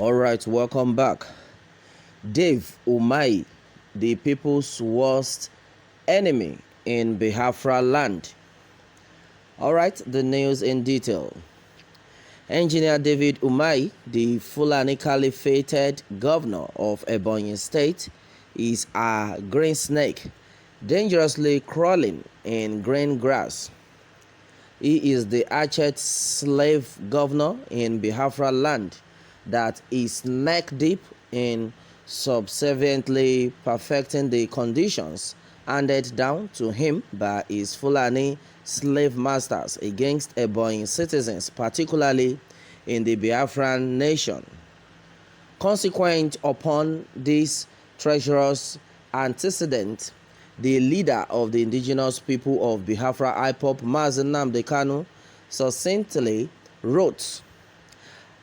All right, welcome back. Dave Umahi, the people's worst enemy in Biafra land. All right, the news in detail. Engineer David Umahi, the Fulani Caliphated governor of Ebonyi State, is a green snake, dangerously crawling in green grass. He is the arched slave governor in Biafra land that is neck deep in subserviently perfecting the conditions handed down to him by his Fulani slave masters against Ebonyi citizens, particularly in the Biafran nation. Consequent upon this treacherous antecedent, the leader of the indigenous people of Biafra IPOB, Mazi Nnamdi Kanu, succinctly wrote,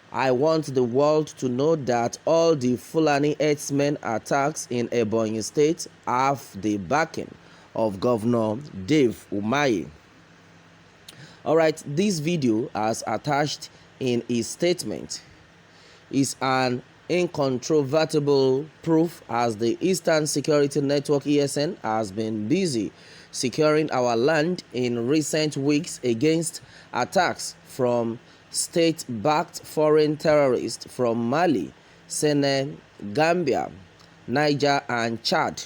"I want the world to know that all the Fulani herdsmen attacks in Ebonyi State have the backing of Governor Dave Umahi." Alright, this video, as attached in his statement, is an incontrovertible proof as the Eastern Security Network ESN has been busy securing our land in recent weeks against attacks from state-backed foreign terrorists from Mali, Senegal, Gambia, Niger and Chad.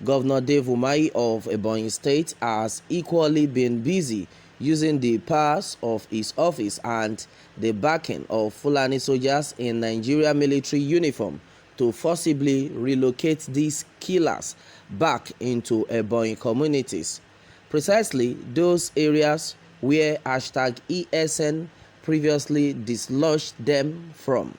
Governor Dave Umahi of Ebonyi State has equally been busy using the powers of his office and the backing of Fulani soldiers in Nigeria military uniform to forcibly relocate these killers back into Ebonyi communities, precisely those areas where #ESN previously dislodged them from.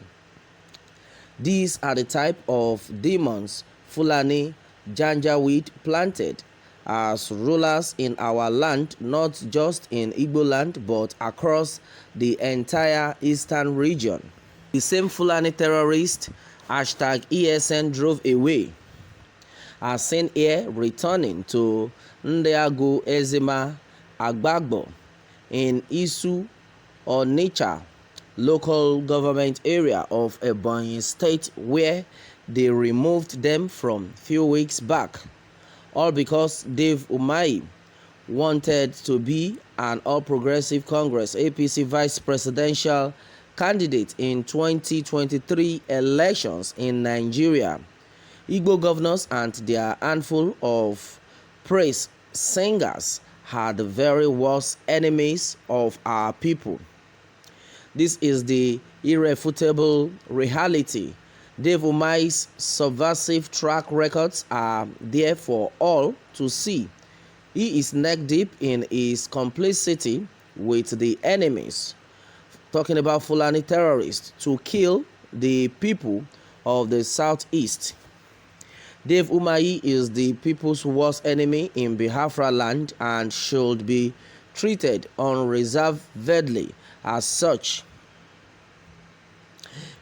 These are the type of demons Fulani Janjaweed planted as rulers in our land, not just in Igbo land, but across the entire eastern region. The same Fulani terrorists #ESN drove away are seen here returning to Ndiagu Ezima Agbagbo in Isu Onitsha local government area of Ebonyi State, where they removed them from few weeks back, all because Dave Umahi wanted to be an All Progressive Congress APC vice presidential candidate in 2023 elections in Nigeria. Igbo governors and their handful of praise singers are the very worst enemies of our people. This is the irrefutable reality. Dave Umahi's subversive track records are there for all to see. He is neck deep in his complicity with the enemies, talking about Fulani terrorists, to kill the people of the southeast. Dave Umahi is the people's worst enemy in Biafra land and should be treated unreservedly as such.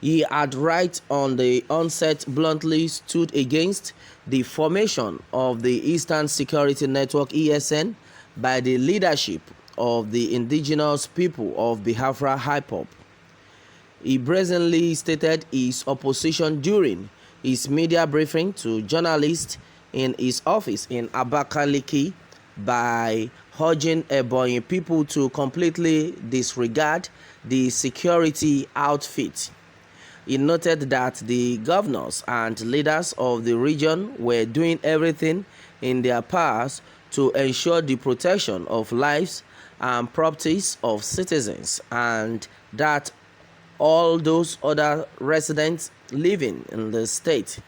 He had right on the onset bluntly stood against the formation of the Eastern Security Network ESN by the leadership of the indigenous people of Biafra IPOB. He brazenly stated his opposition during his media briefing to journalists in his office in Abakaliki by urging Ebonyi people to completely disregard the security outfit. He noted that the governors and leaders of the region were doing everything in their powers to ensure the protection of lives and properties of citizens, and that all those other residents living in the state.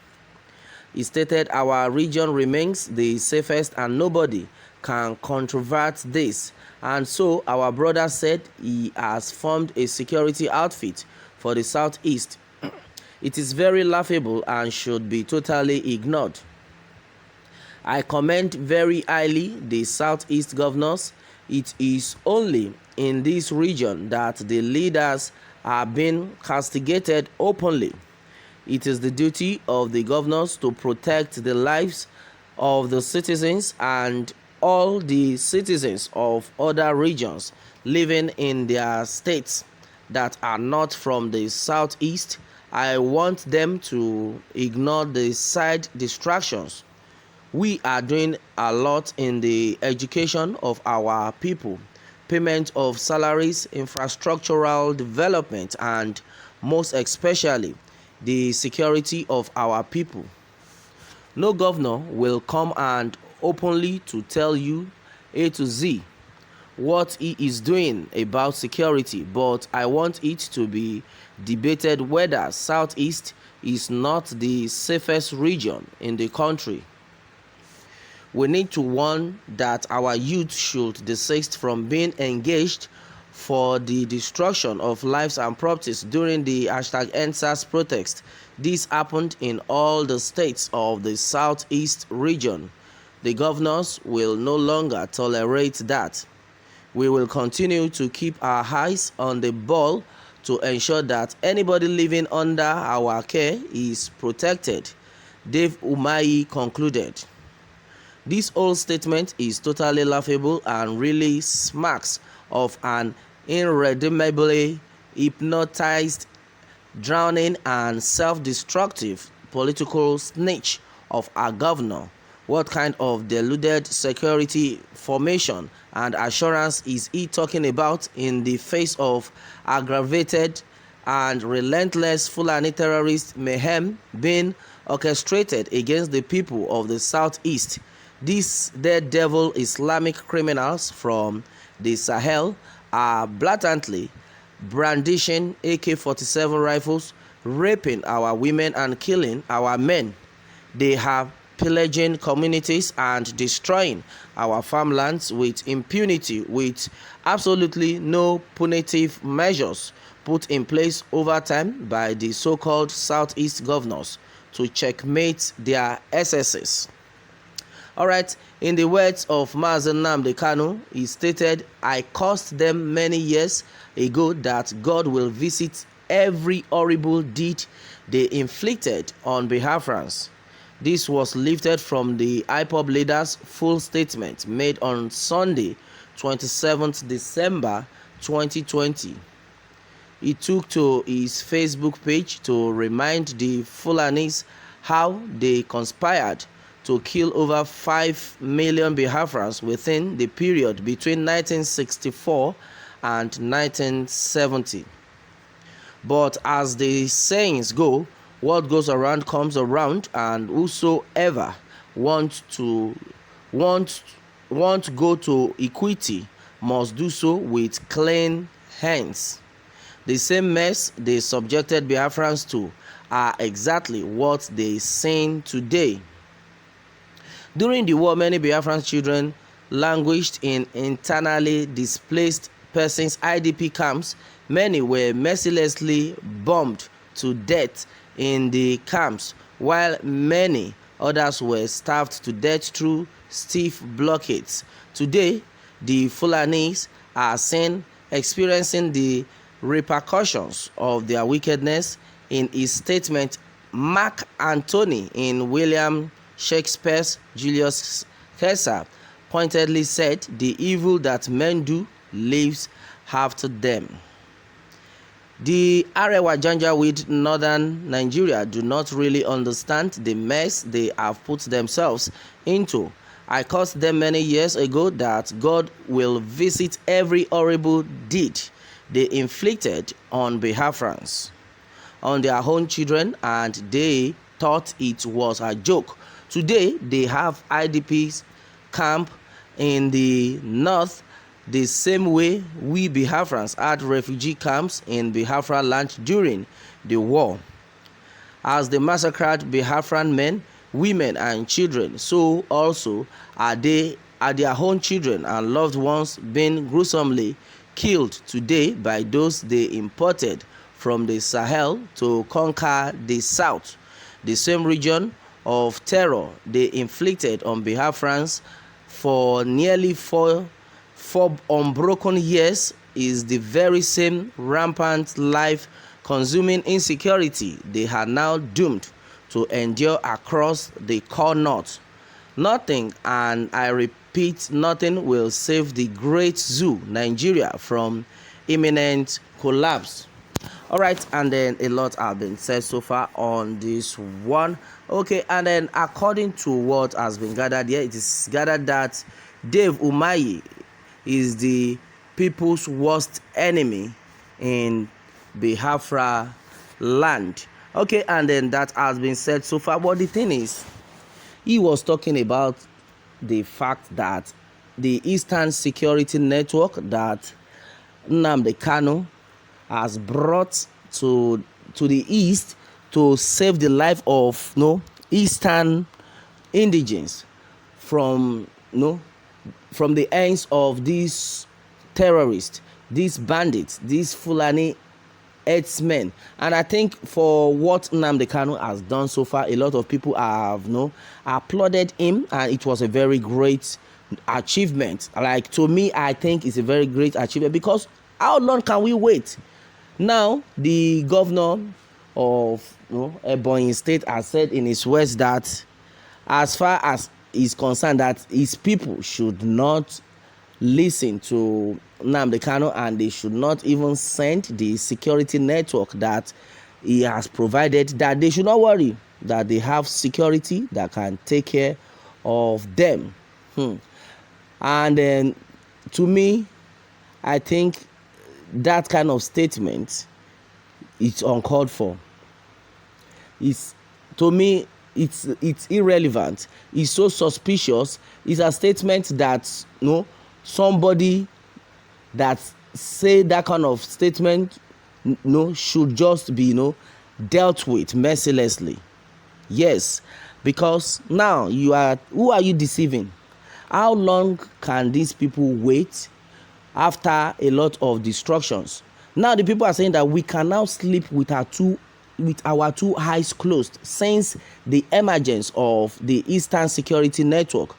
He stated our region remains the safest and nobody can controvert this, and so our brother said he has formed a security outfit for the southeast. It is very laughable and should be totally ignored. I commend very highly the southeast governors. It is only in this region that the leaders are being castigated openly. It is the duty of the governors to protect the lives of the citizens and all the citizens of other regions living in their states that are not from the southeast I want them to ignore the side distractions. We are doing a lot in the education of our people, payment of salaries, infrastructural development, and most especially the security of our people. No governor will come and openly to tell you A to Z what he is doing about security, but I want it to be debated whether Southeast is not the safest region in the country. We need to warn that our youth should desist from being engaged for the destruction of lives and properties during the #EndSARS protest. This happened in all the states of the Southeast region. The governors will no longer tolerate that. We will continue to keep our eyes on the ball to ensure that anybody living under our care is protected, Dave Umahi concluded. This whole statement is totally laughable and really smacks of an irredeemably hypnotized, drowning and self-destructive political snitch of our governor. What kind of deluded security formation and assurance is he talking about in the face of aggravated and relentless Fulani terrorist mayhem being orchestrated against the people of the Southeast? These daredevil Islamic criminals from the Sahel are blatantly brandishing AK-47 rifles, raping our women and killing our men. They have pillaging communities and destroying our farmlands with impunity, with absolutely no punitive measures put in place over time by the so-called Southeast governors to checkmate their excesses. Alright, in the words of Mazen Nnamdi Kanu, he stated, "I cursed them many years ago that God will visit every horrible deed they inflicted on Biafrans." This was lifted from the IPOB leader's full statement made on Sunday, 27th December 2020. He took to his Facebook page to remind the Fulanis how they conspired to kill over 5 million Biafrans within the period between 1964 and 1970. But as the sayings go, what goes around comes around, and whosoever want to go to equity must do so with clean hands. The same mess they subjected Biafrans to are exactly what they seen today. During the war, many Biafran children languished in internally displaced persons IDP camps. Many were mercilessly bombed to death in the camps, while many others were starved to death through stiff blockades. Today, the Fulanis are seen experiencing the repercussions of their wickedness. In his statement, Mark Antony in William Shakespeare's Julius Caesar pointedly said, "The evil that men do lives after them." The Arewa Janjaweed northern Nigeria do not really understand the mess they have put themselves into. I cursed them many years ago that God will visit every horrible deed they inflicted on Biafrans, on their own children, and they thought it was a joke. Today, they have IDPs camp in the north the same way we Biafrans had refugee camps in Biafra land during the war. As they massacred Biafran men, women and children, so also are their own children and loved ones being gruesomely killed today by those they imported from the Sahel to conquer the south. The same region of terror they inflicted on Biafrans for nearly four unbroken years is the very same rampant life-consuming insecurity they are now doomed to endure across the core north. Nothing, and I repeat, nothing will save the great zoo, Nigeria, from imminent collapse. All right, and then a lot have been said so far on this one. Okay, and then according to what has been gathered here, it is gathered that Dave Umahi is the people's worst enemy in Biafra land. Okay, and then that has been said so far. But the thing is, he was talking about the fact that the Eastern Security Network that Nnamdi Kanu has brought to the east to save the life of eastern indigenes from from the hands of these terrorists, these bandits, these Fulani herdsmen. And I think for what Nnamdi Kanu has done so far, a lot of people have applauded him, and it was a very great achievement. Like, to me, I think it's a very great achievement, because how long can we wait? Now the governor of Ebonyi State has said in his words that as far as he's concerned, that his people should not listen to Nnamdi Kanu, and they should not even send the security network that he has provided, that they should not worry, that they have security that can take care of them. And then, to me, I think that kind of statement is uncalled for. To me, it's irrelevant. It's so suspicious. It's a statement that somebody that say that kind of statement should just be dealt with mercilessly. Yes, because now who are you deceiving? How long can these people wait after a lot of destructions? Now the people are saying that we can now sleep with our two eyes closed since the emergence of the Eastern Security Network.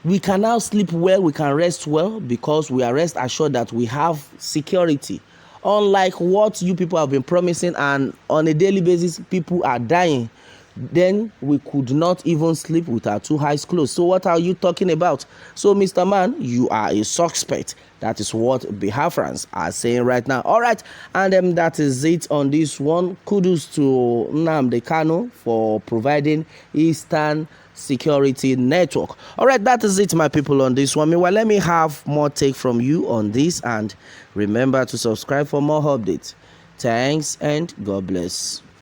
We can now sleep well, we can rest well, because we are rest assured that we have security. Unlike what you people have been promising, and on a daily basis people are dying, then we could not even sleep with our two eyes closed. So what are you talking about? So, Mr. Man, you are a suspect. That is what Biafrans are saying right now. All right, and that is it on this one. Kudos to Nnamdi Kanu for providing Eastern Security Network. All right, that is it, my people, on this one. Meanwhile, let me have more take from you on this, and remember to subscribe for more updates. Thanks, and God bless.